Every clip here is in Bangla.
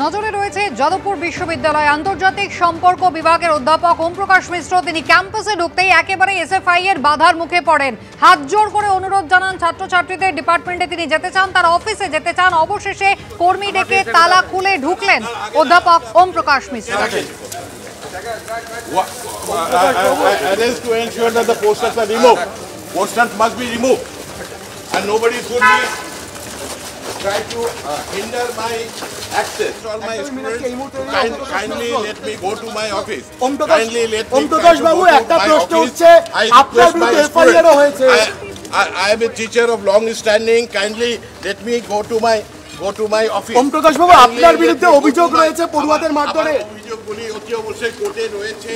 নজরে রয়েছে যাদবপুর বিশ্ববিদ্যালয় আন্তর্জাতিক সম্পর্ক বিভাগের অধ্যাপক ওম প্রকাশ মিশ্র। তিনি ক্যাম্পাসে ঢুকতেই একেবারে এসএফআই এর বাধার মুখে পড়েন। হাত জোড় করে অনুরোধ জানান ছাত্রছাত্রীদের ডিপার্টমেন্টে তিনি যেতে চান, তার অফিসে যেতে চান। অবশেষে কর্মী ডেকে তালা খুলে ঢুকলেন অধ্যাপক ওম প্রকাশ মিশ্র। Try to hinder my access or my students. Kindly let me go to my office. Kindly let me go to my office. I request my students. I am a teacher of long standing. Kindly let me go to my office. ওম প্রকাশ বাবু, আপনার বিরুদ্ধে অভিযোগ রয়েছে পড়ুয়াদের মারধরে। অভিযোগগুলি অতি অবশ্যই কোর্টে রয়েছে।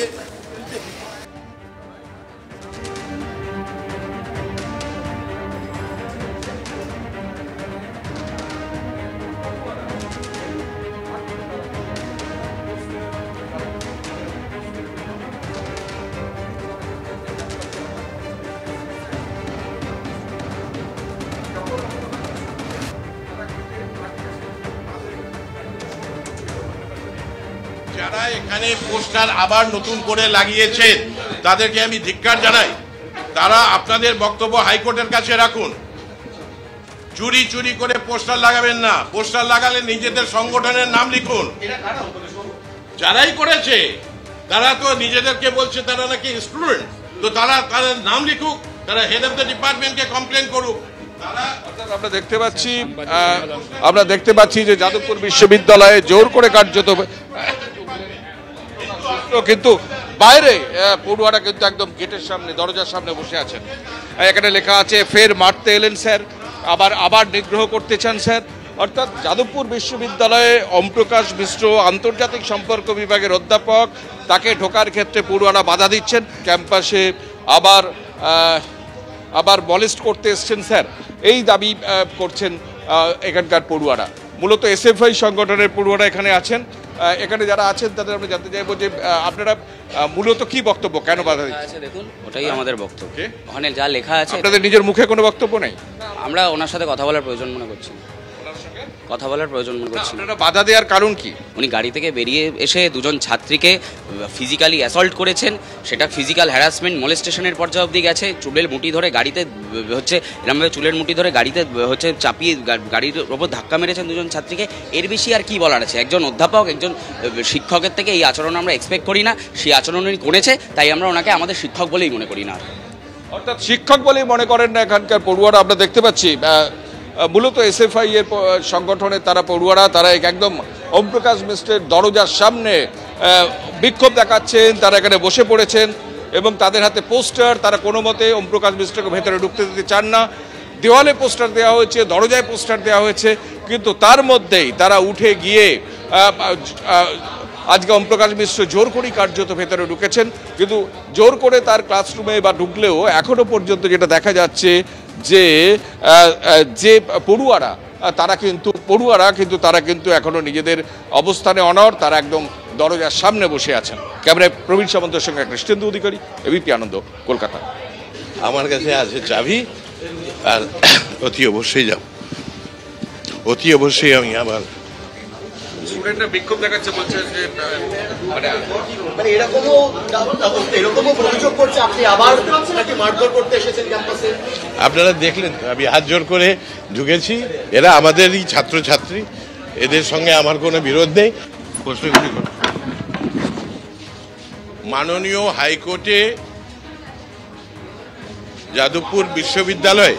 যারা এখানে পোস্টার আবার নতুন করে লাগিয়েছেন তাদেরকে আমি ধিক্কার জানাই। তারা আপনাদের বক্তব্য হাইকোর্টের কাছে রাখুন। চুরি চুরি করে পোস্টার লাগাবেন না। পোস্টার লাগালে নিজেদের সংগঠনের নাম লিখুন। যারাই করেছে তারা তো নিজেদেরকে বলছে তারা নাকি স্টুডেন্ট, তো তারা তাদের নাম লিখুক, তারা হেড অফ দ্য ডিপার্টমেন্টকে কমপ্লেন করুক। আমরা দেখতে পাচ্ছি যে যাদবপুর বিশ্ববিদ্যালয়ে জোর করে কার্যত, কিন্তু বাইরে পড়ুয়ারা কিন্তু একদম গেটের সামনে, দরজার সামনে বসে আছেন। এখানে লেখা আছে ফের মারতে এলেন স্যার, আবার নিগ্রহ করতে চান স্যার। অর্থাৎ যাদবপুর বিশ্ববিদ্যালয়ে ওম প্রকাশ মিশ্র আন্তর্জাতিক সম্পর্ক বিভাগের অধ্যাপক, তাকে ঢোকার ক্ষেত্রে পড়ুয়ারা বাধা দিচ্ছেন। ক্যাম্পাসে আবার মলেস্ট করতে এসছেন স্যার, এই দাবি করছেন এখানকার পড়ুয়ারা। মূলত এসএফআই সংগঠনের পড়ুয়ারা এখানে আছেন। এখানে যারা আছেন তাদের আমরা জানতে চাইবো যে আপনারা মূলত কি বক্তব্য, কেন বাধা দিচ্ছেন? দেখুন, ওটাই আমাদের বক্তব্য। ওখানে যা লেখা আছে, আপনাদের নিজের মুখে কোনো বক্তব্য নেই? আমরা ওনার সাথে কথা বলার প্রয়োজন মনে করছি। আপনারা বাধা দেওয়ার কারণ কি? উনি গাড়ি থেকে বেরিয়ে এসে দুজন ছাত্রীকে ফিজিক্যালি অ্যাসল্ট করেছেন। সেটা ফিজিক্যাল হ্যারাসমেন্ট, মোলেস্টেশনের পর্যায়ে অবধি গেছে। চুলের মুঠি ধরে গাড়িতে এরমভাবে চুলের মুঠি ধরে গাড়িতে চাপিয়ে গাড়ির ওপর ধাক্কা মেরেছেন দুজন ছাত্রীকে। এর বেশি আর কি বলার আছে? একজন অধ্যাপক, একজন শিক্ষকের থেকে এই আচরণ আমরা এক্সপেক্ট করি না। সেই আচরণ উনি করেছে, তাই আমরা ওনাকে আমাদের শিক্ষক বলেই মনে করি না। অর্থাৎ শিক্ষক বলেই মনে করেন না এখানকার পড়ুয়ারা। আমরা দেখতে পাচ্ছি মূলত এসএফআই এর সংগঠনের তারা পড়ুয়ারা, তারা একদম ওম প্রকাশ মিশ্রের দরজার সামনে বিক্ষোভ দেখাচ্ছেন। তারা এখানে বসে পড়েছেন এবং তাদের হাতে পোস্টার। তারা কোনো মতে ওম প্রকাশ মিশ্রকে ভেতরে ঢুকতে দিতে চান না। দেওয়ালে পোস্টার দেওয়া হয়েছে, দরজায় পোস্টার দেওয়া হয়েছে, কিন্তু তার মধ্যেই তারা উঠে গিয়ে আজকে ওম প্রকাশ মিশ্র জোর করেই কার্যত ভেতরে ঢুকেছেন। কিন্তু জোর করে তার ক্লাসরুমে বা ঢুকলেও এখনো পর্যন্ত যেটা দেখা যাচ্ছে যে পড়ুয়ারা তারা কিন্তু এখনো নিজেদের অবস্থানে অনড়। তারা একদম দরজার সামনে বসে আছেন। ক্যামেরায় প্রবীণ সামন্তের সঙ্গে কৃষ্ণেন্দু অধিকারী, এবিপি আনন্দ, কলকাতা। আমার কাছে আছে চাবি, আর অতি অবশ্যই যাব, অতি অবশ্যই আমি আমার স্টুডেন্টরা বিক্ষোভ দেখাচ্ছে, বলছে যে আপনারা দেখলেন আমি হাত জোর করে ঢুকেছি। এরা আমাদেরই ছাত্রছাত্রী, এদের সঙ্গে আমার কোনো বিরোধ নেই। মাননীয় হাইকোর্টে যাদবপুর বিশ্ববিদ্যালয়ে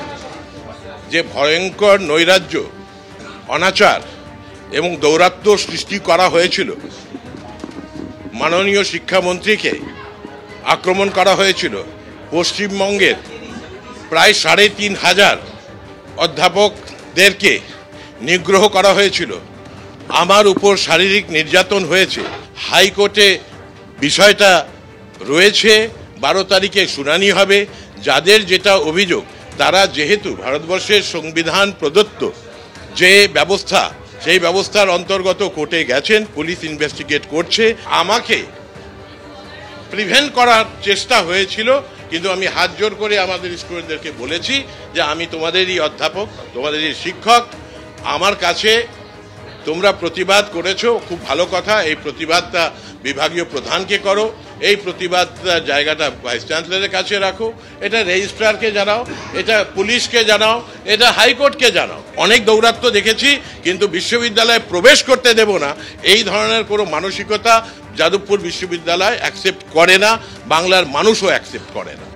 যে ভয়ঙ্কর নৈরাজ্য, অনাচার এবং দৌরাত্ম্য সৃষ্টি করা হয়েছিল, মাননীয় শিক্ষামন্ত্রীকে আক্রমণ করা হয়েছিল, পশ্চিমবঙ্গের প্রায় ৩,৫০০ অধ্যাপকদেরকে নিগ্রহ করা হয়েছিল, আমার উপর শারীরিক নির্যাতন হয়েছে। হাইকোর্টে বিষয়টা রয়েছে, ১২ তারিখে শুনানি হবে। যাদের যেটা অভিযোগ, তারা যেহেতু ভারতবর্ষের সংবিধান প্রদত্ত যে ব্যবস্থা, সেই ব্যবস্থার অন্তর্গত কোর্টে গেছেন, পুলিশ ইনভেস্টিগেট করছে। আমাকে প্রিভেন্ট করার চেষ্টা হয়েছিল, কিন্তু আমি হাত জোর করে আমাদের স্টুডেন্টদেরকে বলেছি যে আমি তোমাদেরই অধ্যাপক, তোমাদেরই শিক্ষক। আমার কাছে তোমরা প্রতিবাদ করেছো, খুব ভালো কথা। এই প্রতিবাদটা বিভাগীয় প্রধানকে করো, এই প্রতিবাদ জায়গাটা ভাইস চ্যান্সেলরের কাছে রাখো, এটা রেজিস্ট্রারকে জানাও, এটা পুলিশকে জানাও, এটা হাইকোর্টকে জানাও। অনেক দৌরাত্ম্য দেখেছি, কিন্তু বিশ্ববিদ্যালয়ে প্রবেশ করতে দেব না এই ধরনের কোনো মানসিকতা যাদবপুর বিশ্ববিদ্যালয় অ্যাকসেপ্ট করে না, বাংলার মানুষও অ্যাকসেপ্ট করে না।